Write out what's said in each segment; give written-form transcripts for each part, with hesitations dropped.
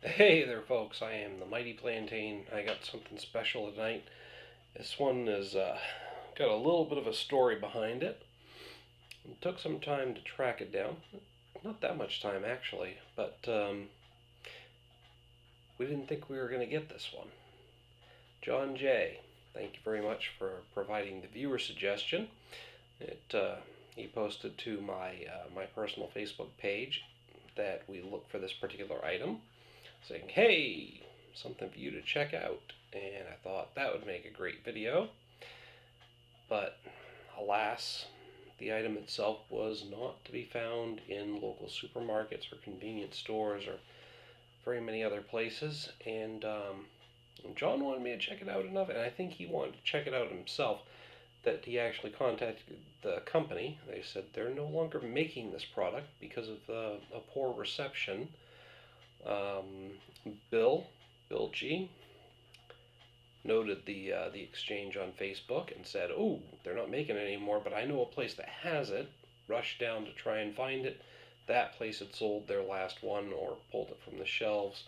Hey there, folks. I am the Mighty Plantain. I got something special tonight. This one is got a little bit of a story behind it. It took some time to track it down. Not that much time, actually, but we didn't think we were going to get this one. John J., thank you very much for providing the viewer suggestion. He posted to my personal Facebook page that we look for this particular item, saying, hey, something for you to check out. And I thought that would make a great video. But alas, the item itself was not to be found in local supermarkets or convenience stores or very many other places. And John wanted me to check it out enough, and I think he wanted to check it out himself, that he actually contacted the company. They said they're no longer making this product because of a poor reception. Bill G noted the exchange on Facebook and said, "Oh, they're not making it anymore, but I know a place that has it." Rushed down to try and find it. That place had sold their last one or pulled it from the shelves,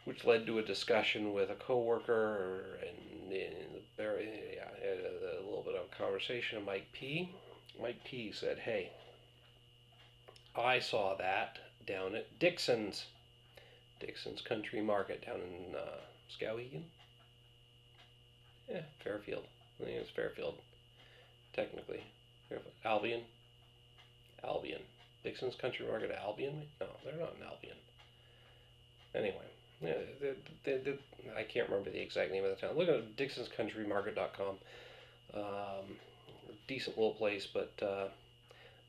which led to a discussion with a coworker and a little bit of a conversation with Mike P. Mike P said, "Hey, I saw that down at Dixon's Country Market down in Skowhegan. Yeah, Fairfield. I think it's Fairfield, technically. Albion. Dixon's Country Market, Albion? No, they're not in Albion. Anyway, yeah, I can't remember the exact name of the town. Look at dixonscountrymarket.com. Decent little place, but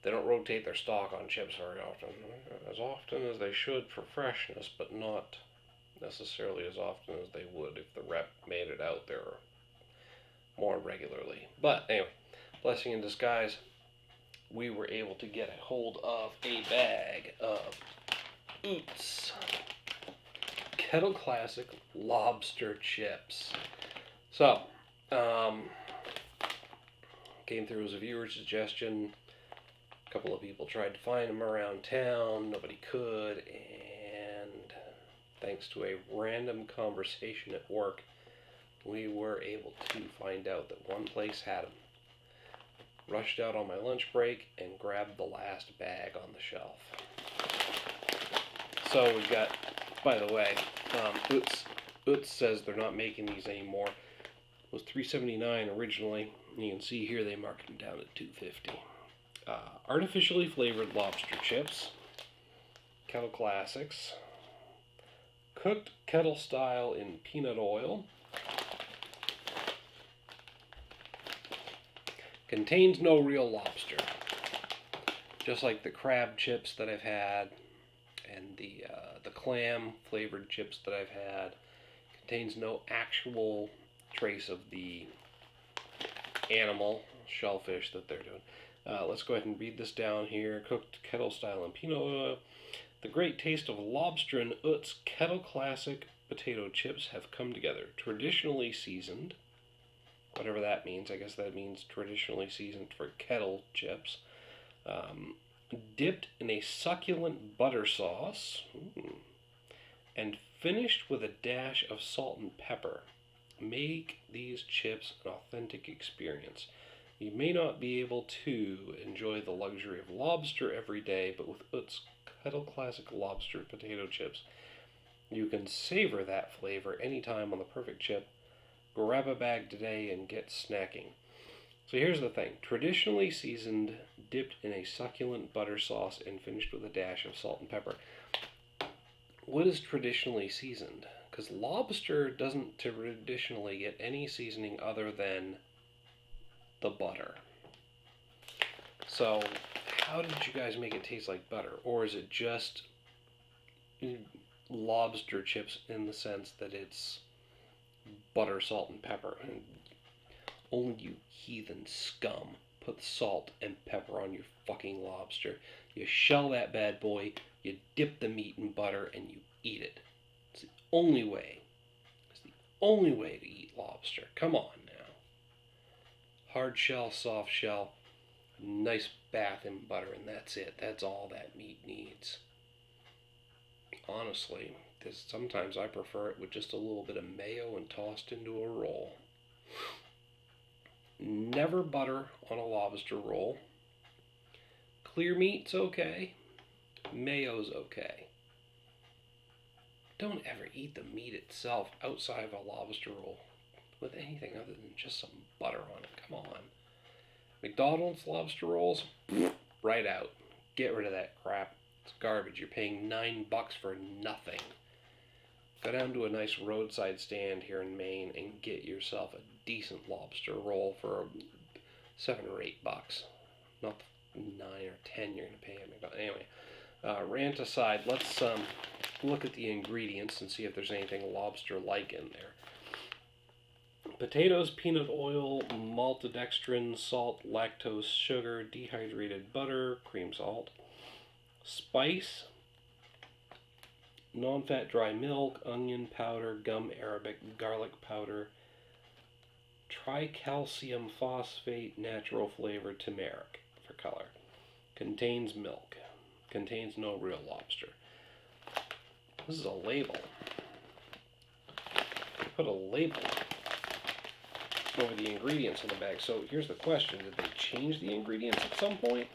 they don't rotate their stock on chips very often. As often as they should for freshness, but not necessarily as often as they would if the rep made it out there more regularly. But anyway, blessing in disguise, we were able to get a hold of a bag of UTZ Kettle Classic Lobster chips. So, came through as a viewer suggestion. A couple of people tried to find them around town. Nobody could. And thanks to a random conversation at work, we were able to find out that one place had them. Rushed out on my lunch break and grabbed the last bag on the shelf. So we've got, by the way, UTZ says they're not making these anymore. It was $3.79 originally. You can see here they marked them down at $2.50. Artificially flavored lobster chips, Kettle Classics, cooked kettle style in peanut oil, contains no real lobster, just like the crab chips that I've had and the clam flavored chips that I've had. Contains no actual trace of the animal shellfish that they're doing. Let's go ahead and read this down here. Cooked kettle style in peanut oil. The great taste of lobster and UTZ Kettle Classic potato chips have come together. Traditionally seasoned, whatever that means. I guess that means traditionally seasoned for kettle chips. Dipped in a succulent butter sauce. And finished with a dash of salt and pepper. Make these chips an authentic experience. You may not be able to enjoy the luxury of lobster every day, but with UTZ Kettle Classic Lobster potato chips, you can savor that flavor anytime on the perfect chip. Grab a bag today and get snacking. So here's the thing. Traditionally seasoned, dipped in a succulent butter sauce, and finished with a dash of salt and pepper. What is traditionally seasoned? Because lobster doesn't traditionally get any seasoning other than the butter. So how did you guys make it taste like butter? Or is it just lobster chips in the sense that it's butter, salt, and pepper? And only you heathen scum put salt and pepper on your fucking lobster. You shell that bad boy, you dip the meat in butter, and you eat it. It's the only way. It's the only way to eat lobster. Come on now. Hard shell, soft shell, nice bath in butter, and that's it. That's all that meat needs. Honestly, this. Sometimes I prefer it with just a little bit of mayo and tossed into a roll. Never butter on a lobster roll. Clear meat's okay. Mayo's okay. Don't ever eat the meat itself outside of a lobster roll with anything other than just some butter on it. Come on. McDonald's lobster rolls, right out. Get rid of that crap. It's garbage. You're paying $9 for nothing. Go down to a nice roadside stand here in Maine and get yourself a decent lobster roll for $7 or $8. Not the 9 or 10 you're going to pay at McDonald's. Anyway, rant aside, let's look at the ingredients and see if there's anything lobster-like in there. Potatoes, peanut oil, maltodextrin, salt, lactose, sugar, dehydrated butter, cream salt, spice, non-fat dry milk, onion powder, gum arabic, garlic powder, tricalcium phosphate, natural flavor, turmeric for color. Contains milk. Contains no real lobster. This is a label. They put a label over the ingredients in the bag. So here's the question. Did they change the ingredients at some point?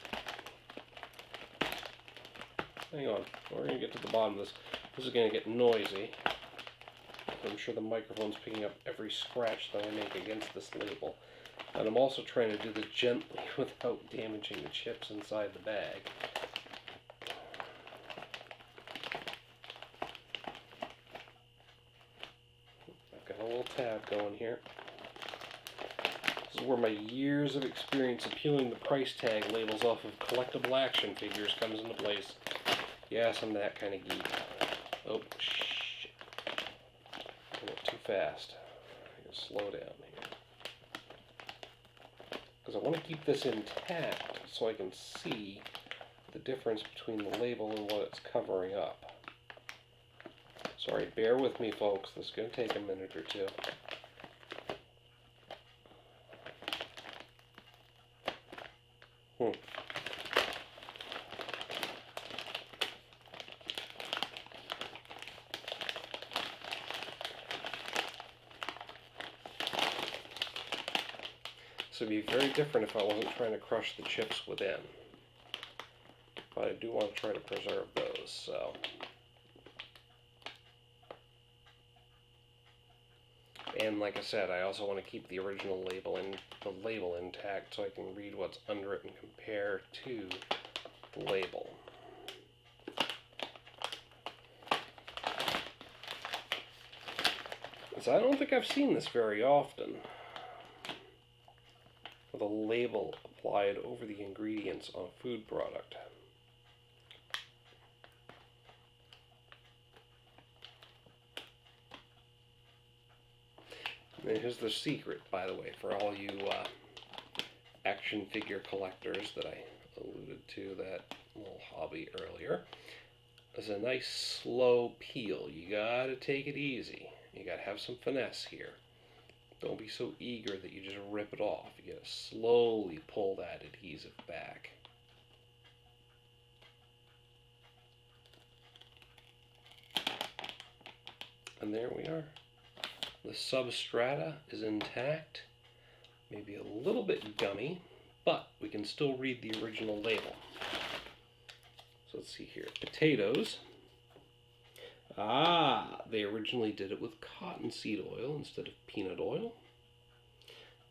Hang on. We're going to get to the bottom of this. This is going to get noisy. I'm sure the microphone's picking up every scratch that I make against this label. And I'm also trying to do this gently without damaging the chips inside the bag. I've got a little tab going here. This is where my years of experience of peeling the price tag labels off of collectible action figures comes into place. Yes, I'm that kind of geek. Oh, shit. I went too fast. I gotta slow down here. Because I want to keep this intact so I can see the difference between the label and what it's covering up. Sorry, bear with me, folks. This is going to take a minute or two. This would be very different if I wasn't trying to crush the chips within. But I do want to try to preserve those, so. And like I said, I also want to keep the original label intact so I can read what's under it and compare to the label. So I don't think I've seen this very often, with a label applied over the ingredients on a food product. And here's the secret, by the way, for all you action figure collectors that I alluded to that little hobby earlier. There's a nice slow peel. You gotta take it easy. You gotta have some finesse here. Don't be so eager that you just rip it off. You gotta slowly pull that adhesive back. And there we are. The substrata is intact, maybe a little bit gummy, but we can still read the original label. So let's see here. Potatoes. They originally did it with cottonseed oil instead of peanut oil.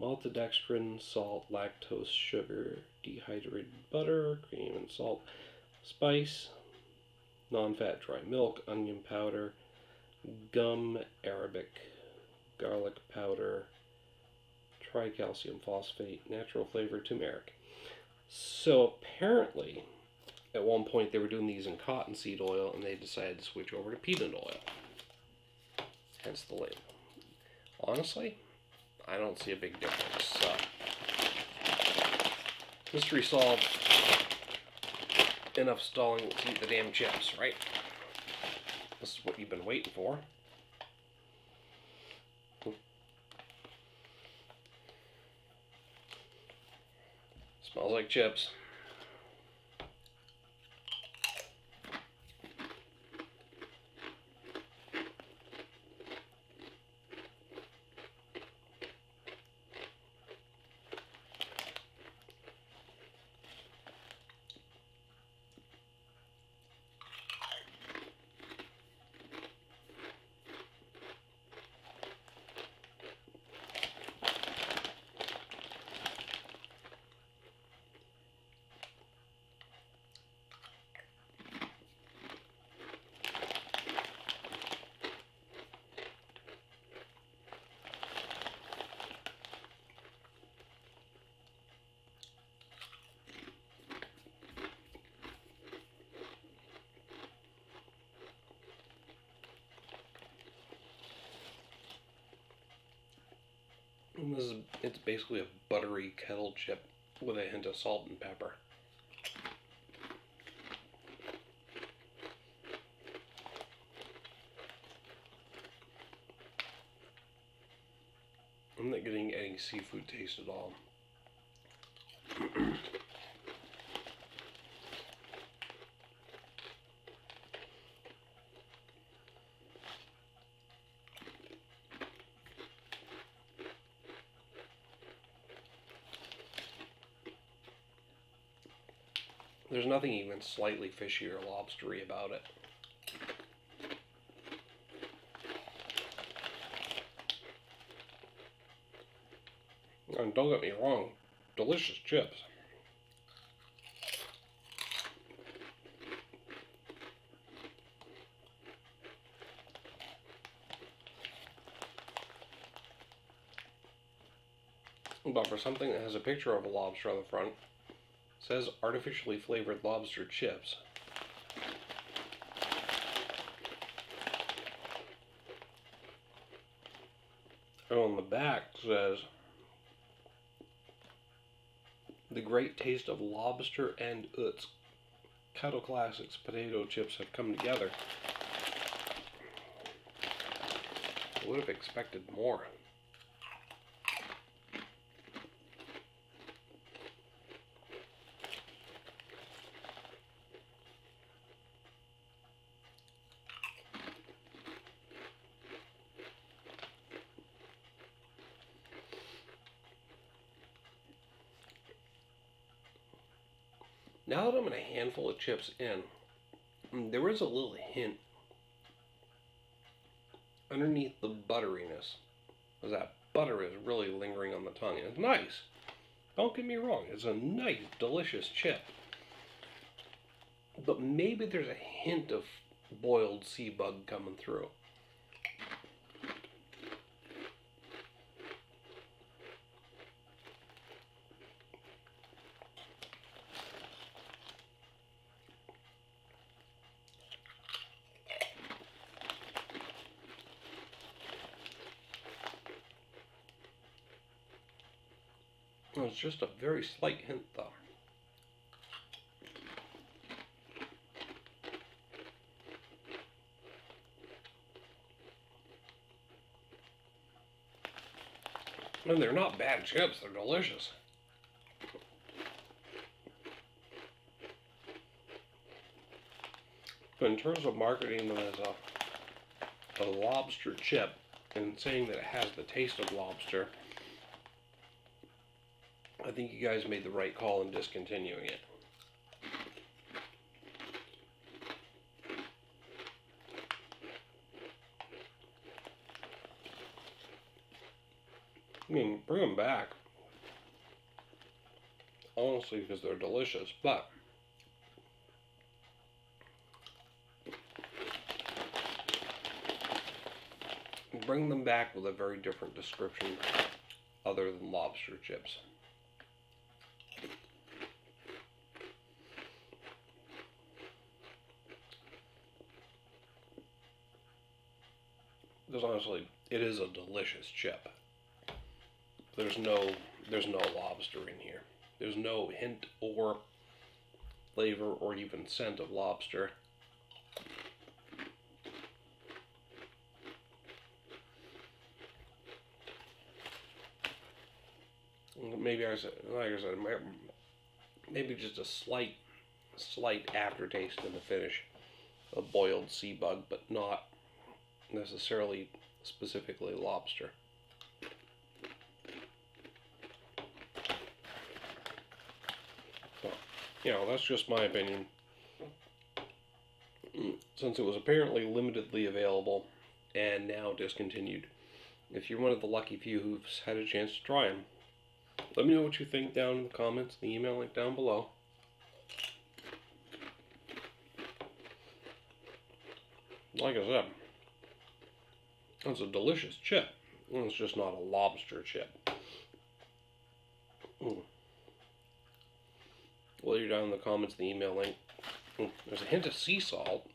Maltodextrin, salt, lactose, sugar, dehydrated butter, cream and salt, spice, non-fat dry milk, onion powder, gum arabic, garlic powder, tricalcium phosphate, natural flavor, turmeric. So apparently, at one point they were doing these in cottonseed oil and they decided to switch over to peanut oil. Hence the label. Honestly, I don't see a big difference. Mystery solved. Enough stalling, let's eat the damn chips, right? This is what you've been waiting for. Smells like chips. And it's basically a buttery kettle chip with a hint of salt and pepper. I'm not getting any seafood taste at all. There's nothing even slightly fishy or lobstery about it. And don't get me wrong, delicious chips. But for something that has a picture of a lobster on the front, it says artificially flavored lobster chips. And on the back says, the great taste of lobster and Utz Kettle Classics potato chips have come together. I would have expected more. Now that I'm in a handful of chips in, there is a little hint underneath the butteriness, because that butter is really lingering on the tongue. It's nice. Don't get me wrong, it's a nice, delicious chip. But maybe there's a hint of boiled sea bug coming through. It's just a very slight hint, though. And they're not bad chips, they're delicious. But in terms of marketing them as a lobster chip and saying that it has the taste of lobster, I think you guys made the right call in discontinuing it. I mean, bring them back. Honestly, because they're delicious, but bring them back with a very different description other than lobster chips. Because honestly, it is a delicious chip. There's no lobster in here. There's no hint or flavor or even scent of lobster. Maybe like I said, maybe just a slight aftertaste in the finish of boiled sea bug, but not necessarily specifically lobster. So, you know, that's just my opinion. Since it was apparently limitedly available and now discontinued, if you're one of the lucky few who's had a chance to try them, let me know what you think down in the comments, the email link down below. Like I said, it's a delicious chip. It's just not a lobster chip. Well, you're down in the comments, the email link. There's a hint of sea salt.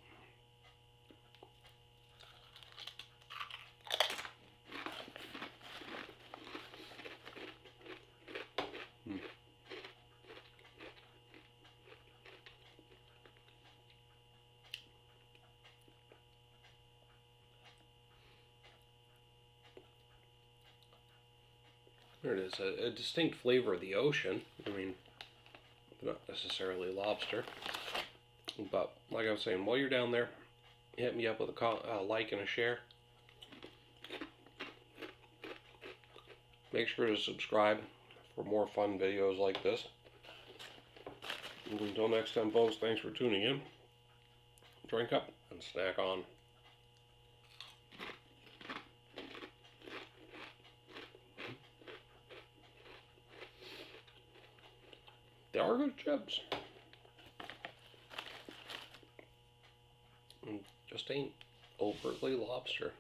There it is, a distinct flavor of the ocean. I mean, not necessarily lobster. But, like I was saying, while you're down there, hit me up with a like and a share. Make sure to subscribe for more fun videos like this. And until next time, folks, thanks for tuning in. Drink up and snack on. They are good chips. Just ain't overtly lobster.